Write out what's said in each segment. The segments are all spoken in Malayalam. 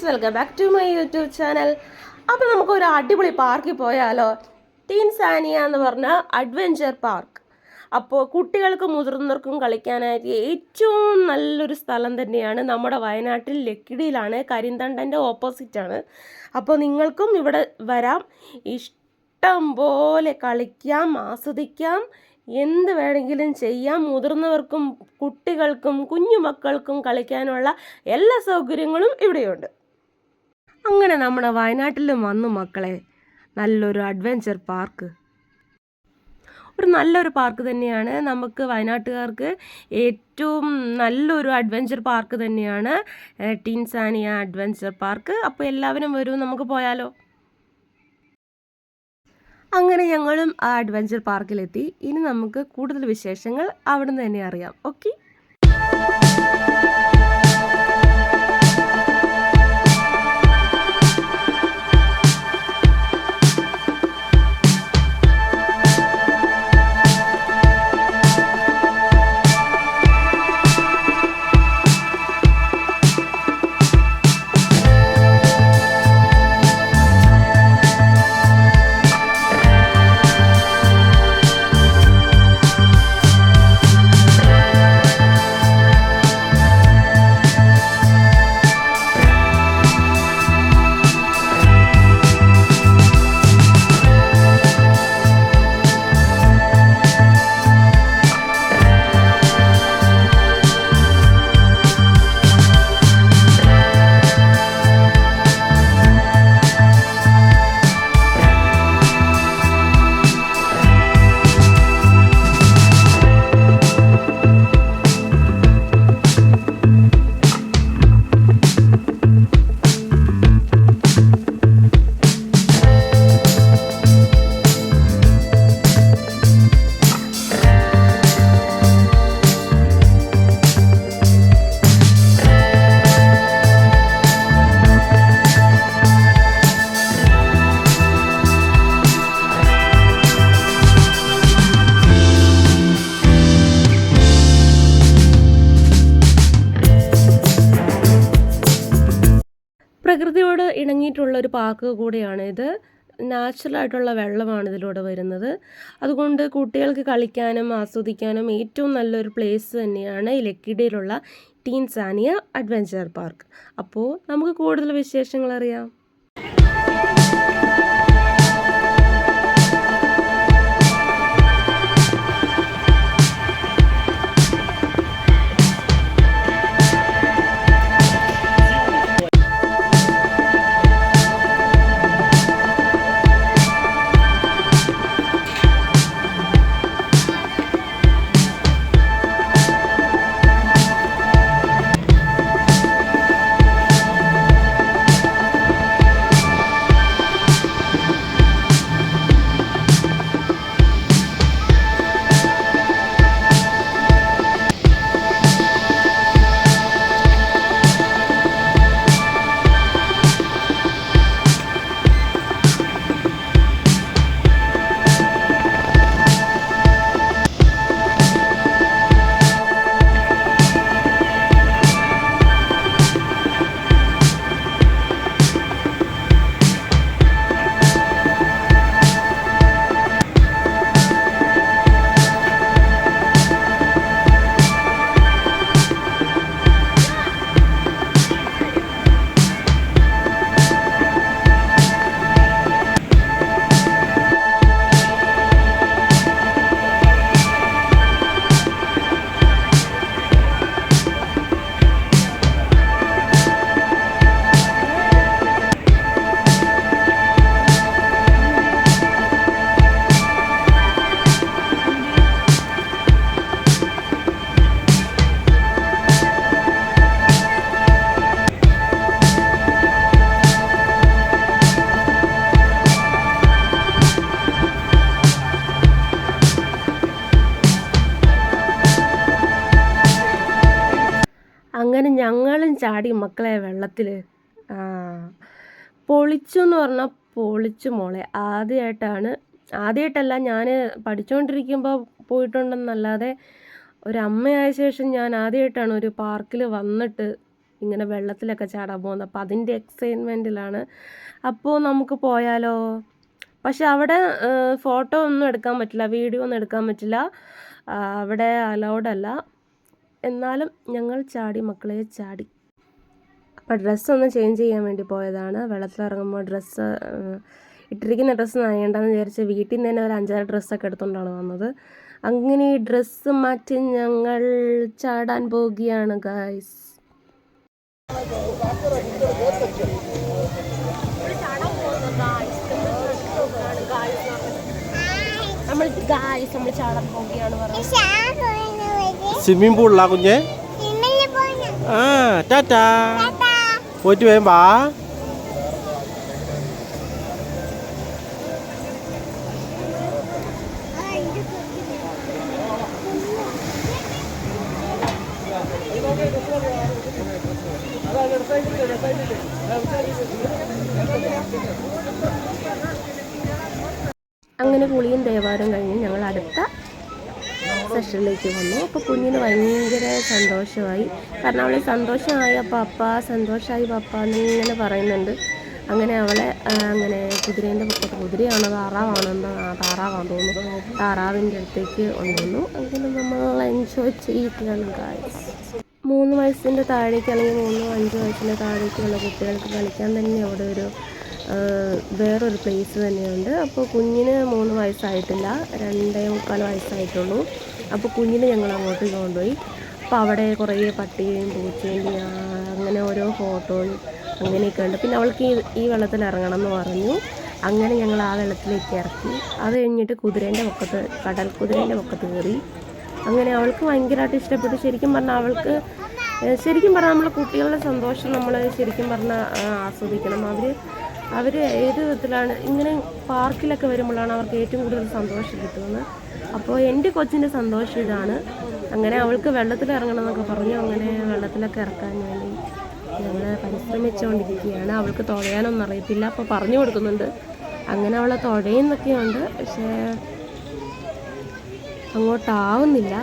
Friends, welcome back to my YouTube channel. അപ്പോൾ നമുക്കൊരു അടിപൊളി പാർക്കിൽ പോയാലോ? ടീൻസാനിയ എന്ന് പറഞ്ഞ അഡ്വഞ്ചർ പാർക്ക്. അപ്പോൾ കുട്ടികൾക്കും മുതിർന്നവർക്കും കളിക്കാനായിട്ട് ഏറ്റവും നല്ലൊരു സ്ഥലം തന്നെയാണ്. നമ്മുടെ വയനാട്ടിൽ ലക്കിടിയിലാണ്, കരിന്തണ്ടൻ്റെ ഓപ്പോസിറ്റാണ്. അപ്പോൾ നിങ്ങൾക്കും ഇവിടെ വരാം, ഇഷ്ടം പോലെ കളിക്കാം, ആസ്വദിക്കാം, എന്ത് വേണമെങ്കിലും ചെയ്യാം. മുതിർന്നവർക്കും കുട്ടികൾക്കും കുഞ്ഞുമക്കൾക്കും കളിക്കാനുള്ള എല്ലാ സൗകര്യങ്ങളും ഇവിടെയുണ്ട്. അങ്ങനെ നമ്മുടെ വയനാട്ടിലും വന്നു മക്കളെ, നല്ലൊരു അഡ്വഞ്ചർ പാർക്ക്. ഒരു നല്ലൊരു പാർക്ക് തന്നെയാണ്. നമുക്ക് വയനാട്ടുകാർക്ക് ഏറ്റവും നല്ലൊരു അഡ്വഞ്ചർ പാർക്ക് തന്നെയാണ് ടീൻസാനിയ അഡ്വഞ്ചർ പാർക്ക്. അപ്പോൾ എല്ലാവരും വരും, നമുക്ക് പോയാലോ? അങ്ങനെ ഞങ്ങളും ആ അഡ്വഞ്ചർ പാർക്കിലെത്തി. ഇനി നമുക്ക് കൂടുതൽ വിശേഷങ്ങൾ അവിടെ നിന്ന് തന്നെ അറിയാം. ഓക്കെ. പ്രകൃതിയോട് ഇണങ്ങിയിട്ടുള്ള ഒരു പാർക്ക് കൂടിയാണ് ഇത്. നാച്ചുറലായിട്ടുള്ള വെള്ളമാണ് ഇതിലൂടെ വരുന്നത്. അതുകൊണ്ട് കുട്ടികൾക്ക് കളിക്കാനും ആസ്വദിക്കാനും ഏറ്റവും നല്ലൊരു പ്ലേസ് തന്നെയാണ് ഈ ലക്കിടിയിലുള്ള ടീൻസാനിയ അഡ്വഞ്ചർ പാർക്ക്. അപ്പോൾ നമുക്ക് കൂടുതൽ വിശേഷങ്ങൾ അറിയാം. അങ്ങനെ ഞങ്ങളും ചാടി മക്കളെ വെള്ളത്തിൽ. പൊളിച്ചു എന്ന് പറഞ്ഞാൽ പൊളിച്ചു മോളെ. ആദ്യമായിട്ടല്ല, ഞാൻ പഠിച്ചുകൊണ്ടിരിക്കുമ്പോൾ പോയിട്ടുണ്ടെന്നല്ലാതെ ഒരമ്മയായ ശേഷം ഞാൻ ആദ്യമായിട്ടാണ് ഒരു പാർക്കിൽ വന്നിട്ട് ഇങ്ങനെ വെള്ളത്തിലൊക്കെ ചാടാൻ പോകുന്നത്. അപ്പോൾ അതിൻ്റെ എക്സൈറ്റ്മെൻറ്റിലാണ്. അപ്പോൾ നമുക്ക് പോയാലോ? പക്ഷെ അവിടെ ഫോട്ടോ ഒന്നും എടുക്കാൻ പറ്റില്ല, വീഡിയോ ഒന്നും എടുക്കാൻ പറ്റില്ല, അവിടെ അലൗഡ് അല്ല. എന്നാലും ഞങ്ങൾ ചാടി, മക്കളെ ചാടി. അപ്പോൾ ഡ്രസ്സൊന്ന് ചേഞ്ച് ചെയ്യാൻ വേണ്ടി പോയതാണ്. വെള്ളത്തിലിറങ്ങുമ്പോൾ ഡ്രസ്സ് ഇട്ടിരിക്കുന്ന ഡ്രസ്സ് നനയണ്ടെന്ന് വിചാരിച്ച് വീട്ടിൽ നിന്ന് തന്നെ ഒരു 5-6 ഡ്രസ്സൊക്കെ എടുത്തുകൊണ്ടാണ് വന്നത്. അങ്ങനെ ഈ ഡ്രസ്സ് മാറ്റി ഞങ്ങൾ ചാടാൻ പോവുകയാണ് ഗായ്സ്. നമ്മൾ ചാടാൻ പോവുകയാണ് പറയുന്നത്. സ്വിമ്മിംഗ് പൂളിലാ കുഞ്ഞെ? ആ ടാറ്റാ, പോയിട്ട് വേഗം വാ. അങ്ങനെ കുളിയും ദേവാരം കഴിഞ്ഞ് ഞങ്ങൾ അടുത്ത സെഷനിലേക്ക് വന്നു. അപ്പോൾ കുഞ്ഞിന് ഭയങ്കര സന്തോഷമായി. കാരണം അവളെ സന്തോഷമായി പപ്പ, സന്തോഷമായി പപ്പ എന്നിങ്ങനെ പറയുന്നുണ്ട്. അങ്ങനെ അവളെ അങ്ങനെ കുതിരേൻ്റെ പക്കത്ത്, കുതിരയാണോ താറാവാണെന്ന്, താറാവാന്ന് തോന്നുന്നു, താറാവിൻ്റെ അടുത്തേക്ക് കൊണ്ടുവന്നു. അങ്ങനെ നമ്മൾ എൻജോയ് ചെയ്യുകയാണ് ഗായ്സ്. 3 വയസ്സിൻ്റെ താഴേക്ക് അല്ലെങ്കിൽ 3-5 വയസ്സിൻ്റെ താഴേക്കുള്ള കുട്ടികൾക്ക് കളിക്കാൻ തന്നെ അവിടെ ഒരു വേറൊരു പ്ലേസ് തന്നെയുണ്ട്. അപ്പോൾ കുഞ്ഞിന് 3 വയസ്സായിട്ടില്ല, 2.25 വയസ്സായിട്ടുള്ളൂ. അപ്പോൾ കുഞ്ഞിനെ ഞങ്ങൾ അങ്ങോട്ട് കൊണ്ടുപോയി. അപ്പോൾ അവിടെ കുറേ പട്ടിയും പൂച്ചയും അങ്ങനെ ഓരോ ഫോട്ടോയും അങ്ങനെയൊക്കെ ഉണ്ട്. പിന്നെ അവൾക്ക് ഈ വെള്ളത്തിൽ ഇറങ്ങണം എന്ന് പറഞ്ഞു. അങ്ങനെ ഞങ്ങൾ ആ വെള്ളത്തിലേക്ക് ഇറക്കി. അത് കഴിഞ്ഞിട്ട് കുതിരേൻ്റെ പൊക്കത്ത്, കടൽ കുതിരേൻ്റെ പൊക്കത്ത് കയറി. അങ്ങനെ അവൾക്ക് ഭയങ്കരമായിട്ട് ഇഷ്ടപ്പെട്ടു. ശരിക്കും പറഞ്ഞാൽ നമ്മളെ കുട്ടികളുടെ സന്തോഷം നമ്മൾ ശരിക്കും പറഞ്ഞാൽ ആസ്വദിക്കണം. അവർ ഏത് വിധത്തിലാണ് ഇങ്ങനെ പാർക്കിലൊക്കെ വരുമ്പോഴാണ് അവർക്ക് ഏറ്റവും കൂടുതൽ സന്തോഷം കിട്ടുന്നത്. അപ്പോൾ എൻ്റെ കൊച്ചിൻ്റെ സന്തോഷം ഇതാണ്. അങ്ങനെ അവൾക്ക് വെള്ളത്തിൽ ഇറങ്ങണം എന്നൊക്കെ പറഞ്ഞു. അങ്ങനെ വെള്ളത്തിലൊക്കെ ഇറക്കാൻ വേണ്ടി ഞങ്ങൾ പരിശ്രമിച്ചുകൊണ്ടിരിക്കുകയാണ്. അവൾക്ക് തുഴയാനൊന്നും അറിയത്തില്ല, അപ്പോൾ പറഞ്ഞു കൊടുക്കുന്നുണ്ട്. അങ്ങനെ അവളെ തുഴയുന്നൊക്കെയുണ്ട്, പക്ഷേ അങ്ങോട്ടാവുന്നില്ല.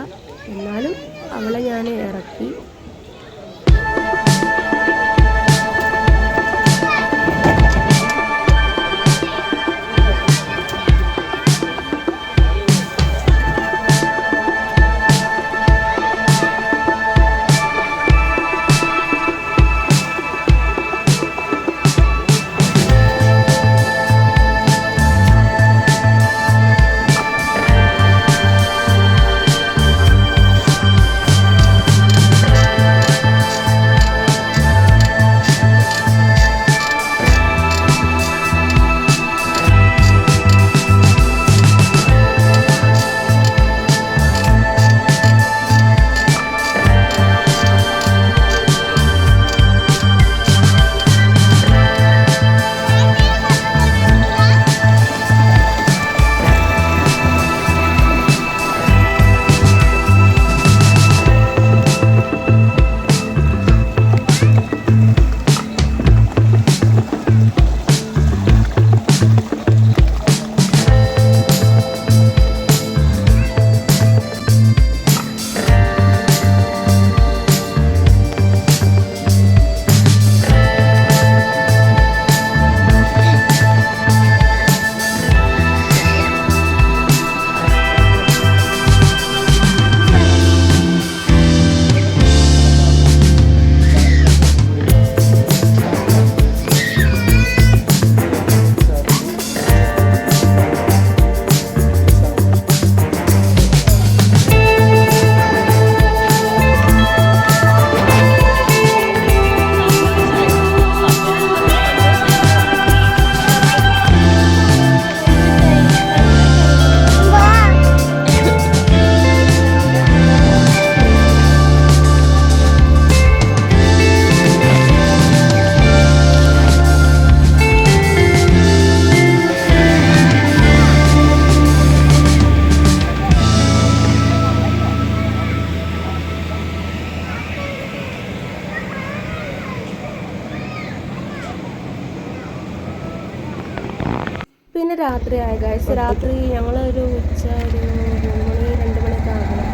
എന്നാലും അവളെ ഞാൻ ഇറക്കി. പിന്നെ രാത്രിയായി ഗൈസ്. രാത്രി ഞങ്ങളൊരു ഉച്ച ഒരു 3 മണി 2 മണിയൊക്കെ ആകുമ്പോൾ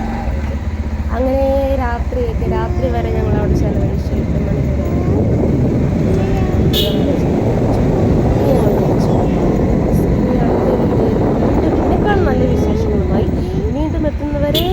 അങ്ങനെ രാത്രി വരെ ഞങ്ങൾ അവിടെ ചെലവഴിച്ചു. 8 മണി വരെ ഇതിനേക്കാൾ നല്ല വിശേഷങ്ങളുമായി വീണ്ടും എത്തുന്നവരെ